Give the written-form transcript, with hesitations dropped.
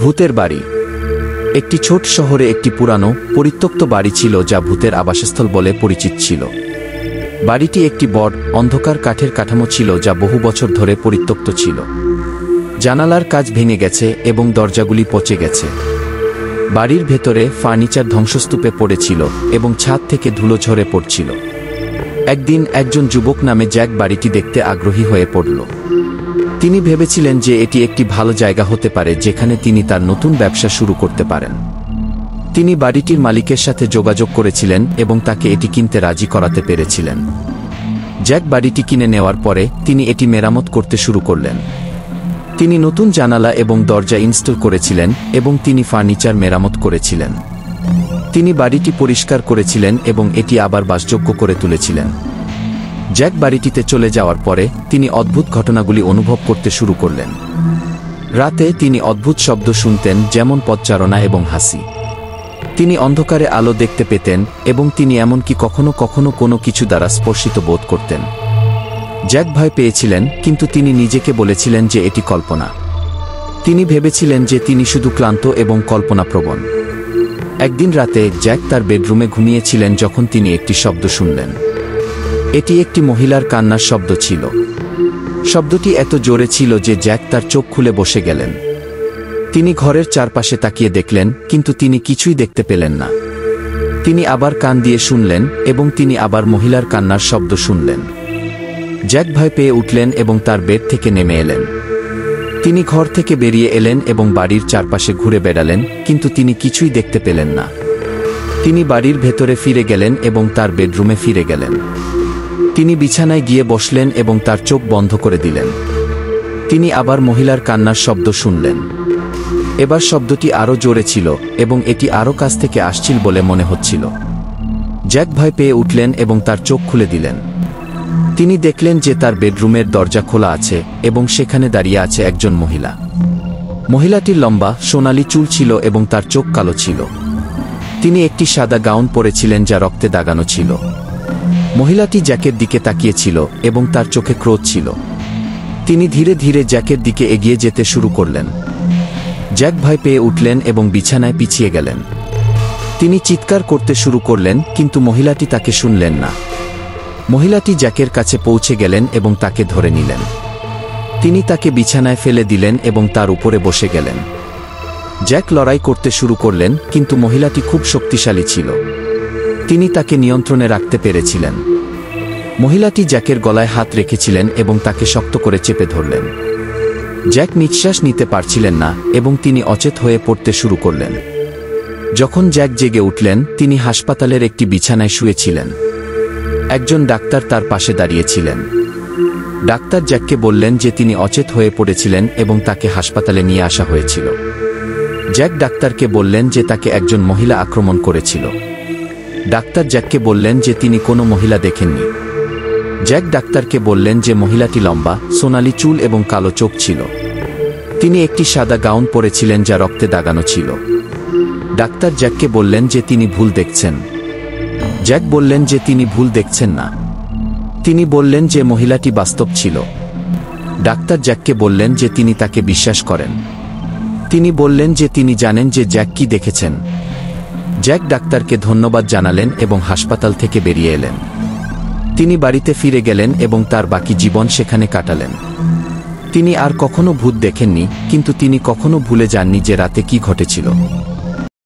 ভূতের বাড়ি। একটি ছোট শহরে একটি পুরানো পরিত্যক্ত বাড়ি ছিল যা ভূতের আবাসস্থল বলে পরিচিত ছিল। বাড়িটি একটি বড় অন্ধকার কাঠের কাঠামো ছিল যা বহু বছর ধরে পরিত্যক্ত ছিল। জানালার কাচ ভেঙে গেছে এবং দরজাগুলি পচে গেছে। বাড়ির ভেতরে ফার্নিচার ধ্বংসস্তূপে পড়েছিল এবং ছাদ থেকে ধুলো ঝরে পড়ছিল। একদিন একজন যুবক নামে জ্যাক বাড়িটি দেখতে আগ্রহী হয়ে পড়ল। তিনি ভেবেছিলেন যে এটি একটি ভালো জায়গা হতে পারে যেখানে তিনি তার নতুন ব্যবসা শুরু করতে পারেন। তিনি বাড়িটির মালিকের সাথে যোগাযোগ করেছিলেন এবং তাকে এটি কিনতে রাজি করাতে পেরেছিলেন। জ্যাক বাড়িটি কিনে নেওয়ার পরে তিনি এটি মেরামত করতে শুরু করলেন। তিনি নতুন জানালা এবং দরজা ইনস্টল করেছিলেন এবং তিনি ফার্নিচার মেরামত করেছিলেন। তিনি বাড়িটি পরিষ্কার করেছিলেন এবং এটি আবার বাসযোগ্য করে তুলেছিলেন। জ্যাক বাড়িটিতে চলে যাওয়ার পরে তিনি অদ্ভুত ঘটনাগুলি অনুভব করতে শুরু করলেন। রাতে তিনি অদ্ভুত শব্দ শুনতেন, যেমন পদচারণা এবং হাসি। তিনি অন্ধকারে আলো দেখতে পেতেন এবং তিনি এমনকি কখনো কখনো কোনো কিছু দ্বারা স্পর্শিত বোধ করতেন। জ্যাক ভয় পেয়েছিলেন, কিন্তু তিনি নিজেকে বলেছিলেন যে এটি কল্পনা। তিনি ভেবেছিলেন যে তিনি শুধু ক্লান্ত এবং কল্পনাপ্রবণ। একদিন রাতে জ্যাক তার বেডরুমে ঘুমিয়েছিলেন যখন তিনি একটি শব্দ শুনলেন। এটি একটি মহিলার কান্নার শব্দ ছিল। শব্দটি এত জোরে ছিল যে জ্যাক তার চোখ খুলে বসে গেলেন। তিনি ঘরের চারপাশে তাকিয়ে দেখলেন, কিন্তু তিনি কিছুই দেখতে পেলেন না। তিনি আবার কান দিয়ে শুনলেন এবং তিনি আবার মহিলার কান্নার শব্দ শুনলেন। জ্যাক ভয় পেয়ে উঠলেন এবং তার বেড থেকে নেমে এলেন। তিনি ঘর থেকে বেরিয়ে এলেন এবং বাড়ির চারপাশে ঘুরে বেড়ালেন, কিন্তু তিনি কিছুই দেখতে পেলেন না। তিনি বাড়ির ভেতরে ফিরে গেলেন এবং তার বেডরুমে ফিরে গেলেন। তিনি বিছানায় গিয়ে বসলেন এবং তার চোখ বন্ধ করে দিলেন। তিনি আবার মহিলার কান্নার শব্দ শুনলেন। এবার শব্দটি আরও জোরে ছিল এবং এটি আরও কাছ থেকে আসছিল বলে মনে হচ্ছিল। জ্যাক ভয় পেয়ে উঠলেন এবং তার চোখ খুলে দিলেন। তিনি দেখলেন যে তার বেডরুমের দরজা খোলা আছে এবং সেখানে দাঁড়িয়ে আছে একজন মহিলা। মহিলাটির লম্বা সোনালি চুল ছিল এবং তার চোখ কালো ছিল। তিনি একটি সাদা গাউন পরেছিলেন যা রক্তে দাগানো ছিল। মহিলাটি জ্যাকের দিকে তাকিয়েছিল এবং তার চোখে ক্রোধ ছিল। তিনি ধীরে ধীরে জ্যাকের দিকে এগিয়ে যেতে শুরু করলেন। জ্যাক ভয় পেয়ে উঠলেন এবং বিছানায় পিছিয়ে গেলেন। তিনি চিৎকার করতে শুরু করলেন, কিন্তু মহিলাটি তাকে শুনলেন না। মহিলাটি জ্যাকের কাছে পৌঁছে গেলেন এবং তাকে ধরে নিলেন। তিনি তাকে বিছানায় ফেলে দিলেন এবং তার উপরে বসে গেলেন। জ্যাক লড়াই করতে শুরু করলেন, কিন্তু মহিলাটি খুব শক্তিশালী ছিল। তিনি তাকে নিয়ন্ত্রণে রাখতে পেরেছিলেন। মহিলাটি জ্যাকের গলায় হাত রেখেছিলেন এবং তাকে শক্ত করে চেপে ধরলেন। জ্যাক নিঃশ্বাস নিতে পারছিলেন না এবং তিনি অচেত হয়ে পড়তে শুরু করলেন। যখন জ্যাক জেগে উঠলেন, তিনি হাসপাতালের একটি বিছানায় শুয়েছিলেন। একজন ডাক্তার তার পাশে দাঁড়িয়েছিলেন। ডাক্তার জ্যাককে বললেন যে তিনি অচেত হয়ে পড়েছিলেন এবং তাকে হাসপাতালে নিয়ে আসা হয়েছিল। জ্যাক ডাক্তারকে বললেন যে তাকে একজন মহিলা আক্রমণ করেছিল। ডাক্তার জ্যাককে বললেন যে তিনি কোনো মহিলা দেখেননি। জ্যাক ডাক্তারকে বললেন যে মহিলাটি লম্বা সোনালি চুল এবং কালো চোখ ছিল। তিনি একটি সাদা গাউন পরেছিলেন যা রক্তে দাগানো ছিল। ডাক্তার জ্যাককে বললেন যে তিনি ভুল দেখছেন। জ্যাক বললেন যে তিনি ভুল দেখছেন না। তিনি বললেন যে মহিলাটি বাস্তব ছিল। ডাক্তার জ্যাককে বললেন যে তিনি তাকে বিশ্বাস করেন। তিনি বললেন যে তিনি জানেন যে জ্যাক কি দেখেছেন। জ্যাক ডাক্তারকে ধন্যবাদ জানালেন এবং হাসপাতাল থেকে বেরিয়ে এলেন। তিনি বাড়িতে ফিরে গেলেন এবং তার বাকি জীবন সেখানে কাটালেন। তিনি আর কখনো ভূত দেখেননি, কিন্তু তিনি কখনো ভুলে যাননি যে রাতে কি ঘটেছিল।